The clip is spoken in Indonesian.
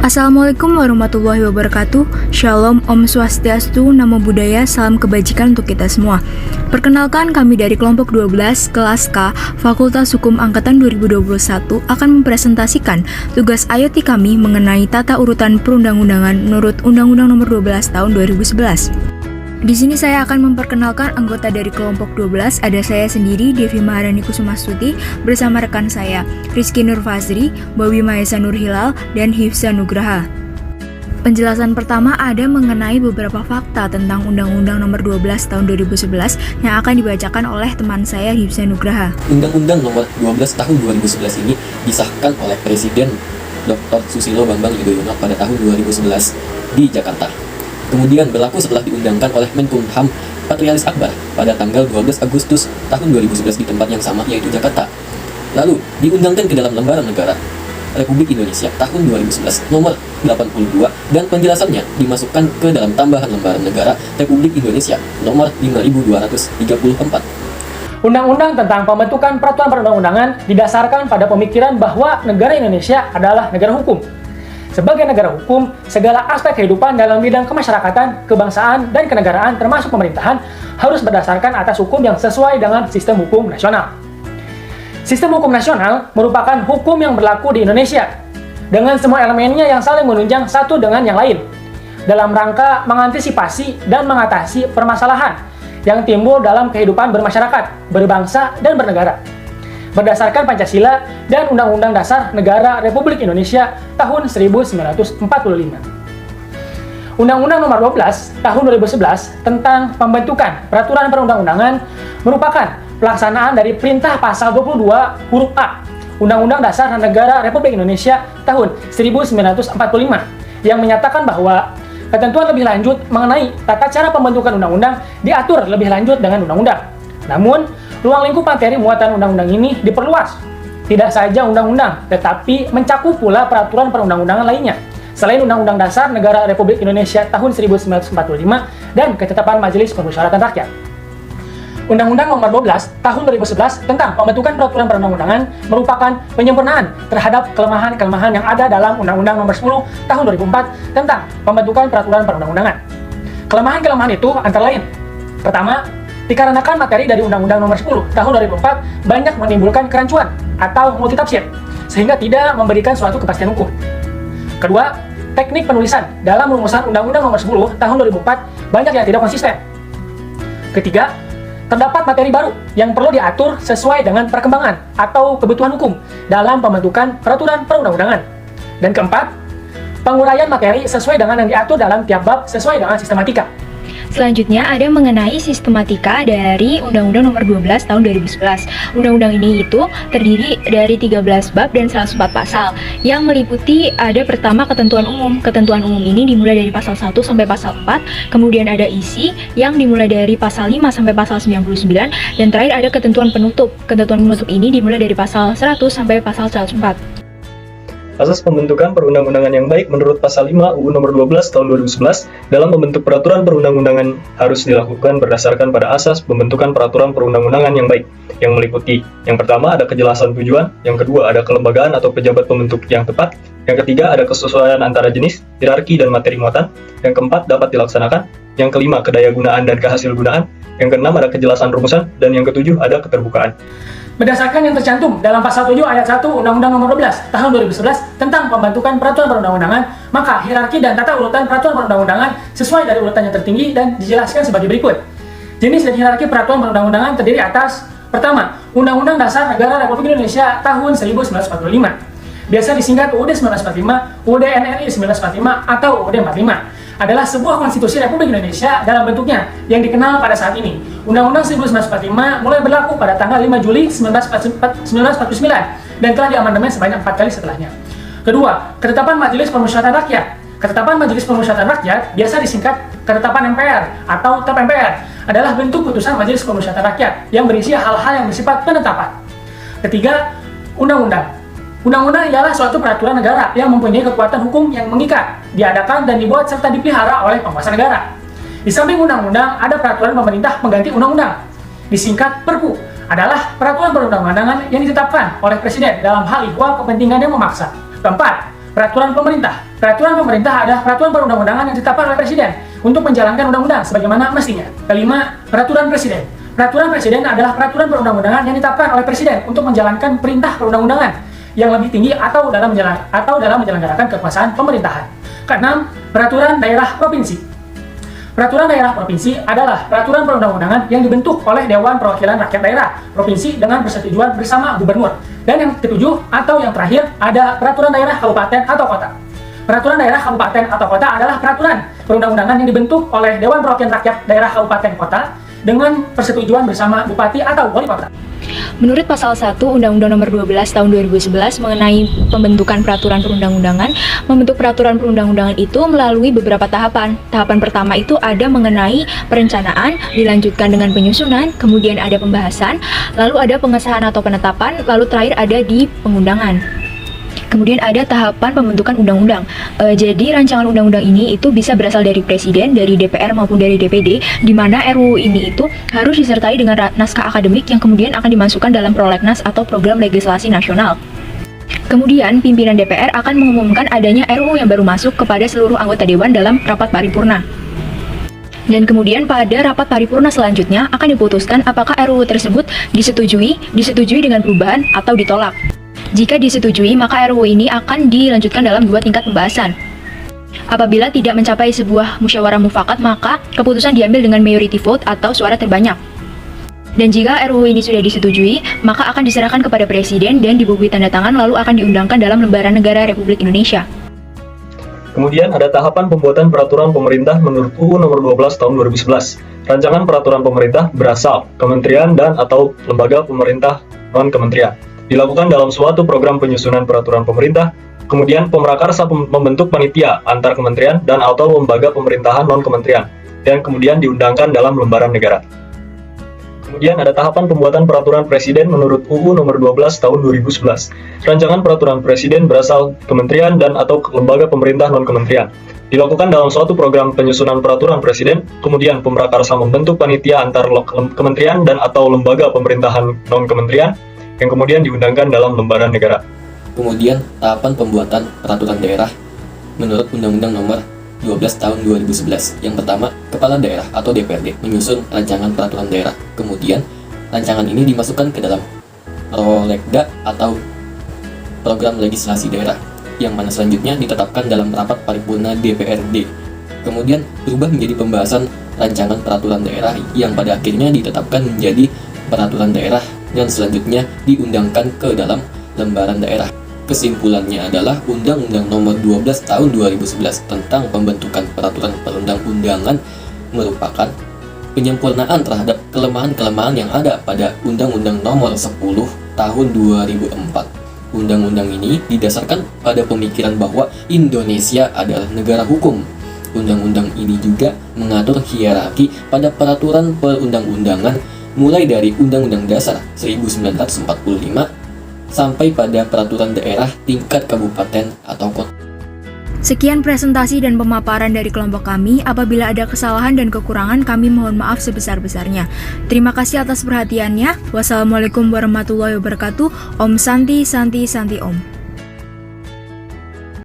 Assalamualaikum warahmatullahi wabarakatuh. Shalom, Om Swastiastu, Namo Buddhaya, salam kebajikan untuk kita semua. Perkenalkan, kami dari kelompok 12 kelas K Fakultas Hukum Angkatan 2021 akan mempresentasikan tugas IoT kami mengenai tata urutan perundang-undangan menurut Undang-Undang Nomor 12 Tahun 2011. Di sini saya akan memperkenalkan anggota dari kelompok 12. Ada saya sendiri, Devi Maharani Kusumastuti, bersama rekan saya, Rizky Nur Fazri, Bawi Mahesa Nur Hilal, dan Hifza Nugraha. Penjelasan pertama ada mengenai beberapa fakta tentang Undang-Undang Nomor 12 Tahun 2011 yang akan dibacakan oleh teman saya, Hifza Nugraha. Undang-Undang Nomor 12 Tahun 2011 ini disahkan oleh Presiden Dr. Susilo Bambang Yudhoyono pada tahun 2011 di Jakarta. Kemudian berlaku setelah diundangkan oleh Menkumham Patrialis Akbar pada tanggal 12 Agustus tahun 2011 di tempat yang sama, yaitu Jakarta. Lalu diundangkan ke dalam Lembaran Negara Republik Indonesia tahun 2011 nomor 82 dan penjelasannya dimasukkan ke dalam tambahan Lembaran Negara Republik Indonesia nomor 5234. Undang-undang tentang pembentukan peraturan perundang-undangan didasarkan pada pemikiran bahwa negara Indonesia adalah negara hukum. Sebagai negara hukum, segala aspek kehidupan dalam bidang kemasyarakatan, kebangsaan, dan kenegaraan termasuk pemerintahan harus berdasarkan atas hukum yang sesuai dengan sistem hukum nasional. Sistem hukum nasional merupakan hukum yang berlaku di Indonesia dengan semua elemennya yang saling menunjang satu dengan yang lain dalam rangka mengantisipasi dan mengatasi permasalahan yang timbul dalam kehidupan bermasyarakat, berbangsa, dan bernegara. Berdasarkan Pancasila dan Undang-Undang Dasar Negara Republik Indonesia tahun 1945. Undang-Undang Nomor 12 Tahun 2011 tentang pembentukan peraturan perundang-undangan merupakan pelaksanaan dari perintah pasal 22 huruf A Undang-Undang Dasar Negara Republik Indonesia tahun 1945 yang menyatakan bahwa ketentuan lebih lanjut mengenai tata cara pembentukan undang-undang diatur lebih lanjut dengan undang-undang. Namun, ruang lingkup materi muatan undang-undang ini diperluas. Tidak saja undang-undang, tetapi mencakup pula peraturan perundang-undangan lainnya, selain Undang-Undang Dasar Negara Republik Indonesia tahun 1945 dan Ketetapan Majelis Permusyawaratan Rakyat. Undang-Undang Nomor 12 Tahun 2011 tentang pembentukan peraturan perundang-undangan merupakan penyempurnaan terhadap kelemahan-kelemahan yang ada dalam Undang-Undang Nomor 10 Tahun 2004 tentang pembentukan peraturan perundang-undangan. Kelemahan-kelemahan itu antara lain: pertama, dikarenakan materi dari Undang-Undang Nomor 10 Tahun 2004 banyak menimbulkan kerancuan atau multitafsir, sehingga tidak memberikan suatu kepastian hukum. Kedua, teknik penulisan dalam rumusan Undang-Undang Nomor 10 Tahun 2004 banyak yang tidak konsisten. Ketiga, terdapat materi baru yang perlu diatur sesuai dengan perkembangan atau kebutuhan hukum dalam pembentukan peraturan perundang-undangan. Dan keempat, penguraian materi sesuai dengan yang diatur dalam tiap bab sesuai dengan sistematika. Selanjutnya ada mengenai sistematika dari Undang-Undang Nomor 12 Tahun 2011. Undang-undang ini itu terdiri dari 13 bab dan 104 pasal yang meliputi ada pertama ketentuan umum. Ketentuan umum ini dimulai dari pasal 1 sampai pasal 4, kemudian ada isi yang dimulai dari pasal 5 sampai pasal 99, dan terakhir ada ketentuan penutup. Ketentuan penutup ini dimulai dari pasal 100 sampai pasal 104. Asas pembentukan perundang-undangan yang baik menurut Pasal 5 UU Nomor 12 Tahun 2011 dalam membentuk peraturan perundang-undangan harus dilakukan berdasarkan pada asas pembentukan peraturan perundang-undangan yang baik, yang meliputi: yang pertama ada kejelasan tujuan, yang kedua ada kelembagaan atau pejabat pembentuk yang tepat, yang ketiga ada kesesuaian antara jenis, hierarki, dan materi muatan, yang keempat dapat dilaksanakan, yang kelima kedayagunaan dan kehasilgunaan, yang keenam ada kejelasan rumusan, dan yang ketujuh ada keterbukaan. Berdasarkan yang tercantum dalam Pasal 7 Ayat 1 Undang-Undang Nomor 12 Tahun 2011 tentang pembentukan peraturan perundang-undangan, maka hierarki dan tata urutan peraturan perundang-undangan sesuai dari urutan yang tertinggi dan dijelaskan sebagai berikut. Jenis dan hierarki peraturan perundang-undangan terdiri atas: pertama, Undang-Undang Dasar Negara Republik Indonesia tahun 1945, biasa disingkat UUD 1945, UUD NRI 1945, atau UUD 45. Adalah sebuah konstitusi Republik Indonesia dalam bentuknya yang dikenal pada saat ini. Undang-Undang 1945 mulai berlaku pada tanggal 5 Juli 1949 dan telah diamandemen sebanyak 4 kali setelahnya. Kedua, Ketetapan Majelis Permusyawaratan Rakyat. Ketetapan Majelis Permusyawaratan Rakyat, biasa disingkat Ketetapan MPR atau TAP MPR, adalah bentuk putusan Majelis Permusyawaratan Rakyat yang berisi hal-hal yang bersifat penetapan. Ketiga, Undang-Undang. Undang-undang ialah suatu peraturan negara yang mempunyai kekuatan hukum yang mengikat, diadakan dan dibuat serta dipelihara oleh penguasa negara. Di samping undang-undang, ada peraturan pemerintah pengganti undang-undang. Disingkat Perpu, adalah peraturan perundang-undangan yang ditetapkan oleh Presiden dalam hal ihwal kepentingan yang memaksa. Keempat, peraturan pemerintah. Peraturan pemerintah adalah peraturan perundang-undangan yang ditetapkan oleh Presiden untuk menjalankan undang-undang sebagaimana mestinya. Kelima, peraturan Presiden. Peraturan Presiden adalah peraturan perundang-undangan yang ditetapkan oleh Presiden untuk menjalankan perintah perundang-undangan yang lebih tinggi atau dalam menyelenggarakan kekuasaan pemerintahan. Keenam, peraturan daerah provinsi. Peraturan daerah provinsi adalah peraturan perundang-undangan yang dibentuk oleh Dewan Perwakilan Rakyat Daerah Provinsi dengan persetujuan bersama gubernur. Dan yang ketujuh atau yang terakhir ada peraturan daerah kabupaten atau kota. Peraturan daerah kabupaten atau kota adalah peraturan perundang-undangan yang dibentuk oleh Dewan Perwakilan Rakyat Daerah Kabupaten Kota dengan persetujuan bersama bupati atau wali kota. Menurut pasal 1 Undang-Undang Nomor 12 Tahun 2011 mengenai pembentukan peraturan perundang-undangan, membentuk peraturan perundang-undangan itu melalui beberapa tahapan. Tahapan pertama itu ada mengenai perencanaan, dilanjutkan dengan penyusunan, kemudian ada pembahasan, lalu ada pengesahan atau penetapan, lalu terakhir ada di pengundangan. Kemudian ada tahapan pembentukan undang-undang. Jadi rancangan undang-undang ini itu bisa berasal dari Presiden, dari DPR maupun dari DPD, di mana RUU ini itu harus disertai dengan naskah akademik yang kemudian akan dimasukkan dalam prolegnas atau program legislasi nasional. Kemudian pimpinan DPR akan mengumumkan adanya RUU yang baru masuk kepada seluruh anggota Dewan dalam rapat paripurna. Dan kemudian pada rapat paripurna selanjutnya akan diputuskan apakah RUU tersebut disetujui dengan perubahan atau ditolak. Jika disetujui, maka RUU ini akan dilanjutkan dalam 2 tingkat pembahasan. Apabila tidak mencapai sebuah musyawarah mufakat, maka keputusan diambil dengan majority vote atau suara terbanyak. Dan jika RUU ini sudah disetujui, maka akan diserahkan kepada Presiden dan dibukui tanda tangan lalu akan diundangkan dalam Lembaran Negara Republik Indonesia. Kemudian ada tahapan pembuatan peraturan pemerintah menurut UU Nomor 12 Tahun 2011. Rancangan peraturan pemerintah berasal kementerian dan atau lembaga pemerintah non-kementerian. Dilakukan dalam suatu program penyusunan peraturan pemerintah, kemudian pemrakarsa membentuk panitia antar kementerian dan atau lembaga pemerintahan non-kementerian, dan kemudian diundangkan dalam lembaran negara. Kemudian ada tahapan pembuatan peraturan presiden menurut UU Nomor 12 Tahun 2011. Rancangan peraturan presiden berasal kementerian dan atau lembaga pemerintah non-kementerian. Dilakukan dalam suatu program penyusunan peraturan presiden, kemudian pemrakarsa membentuk panitia antar kementerian dan atau lembaga pemerintahan non-kementerian, yang kemudian diundangkan dalam lembaran negara. Kemudian tahapan pembuatan peraturan daerah menurut Undang-Undang Nomor 12 Tahun 2011. Yang pertama, Kepala Daerah atau DPRD menyusun rancangan peraturan daerah. Kemudian, rancangan ini dimasukkan ke dalam prolegda atau program legislasi daerah, yang mana selanjutnya ditetapkan dalam rapat paripurna DPRD. Kemudian, berubah menjadi pembahasan rancangan peraturan daerah yang pada akhirnya ditetapkan menjadi peraturan daerah dan selanjutnya diundangkan ke dalam lembaran daerah. Kesimpulannya adalah Undang-Undang Nomor 12 Tahun 2011 tentang pembentukan peraturan perundang-undangan merupakan penyempurnaan terhadap kelemahan-kelemahan yang ada pada Undang-Undang Nomor 10 Tahun 2004. Undang-undang ini didasarkan pada pemikiran bahwa Indonesia adalah negara hukum. Undang-undang ini juga mengatur hierarki pada peraturan perundang-undangan mulai dari Undang-Undang Dasar 1945 sampai pada peraturan daerah tingkat kabupaten atau kota. Sekian presentasi dan pemaparan dari kelompok kami. Apabila ada kesalahan dan kekurangan, kami mohon maaf sebesar-besarnya. Terima kasih atas perhatiannya. Wassalamualaikum warahmatullahi wabarakatuh. Om Santi Santi Santi Om.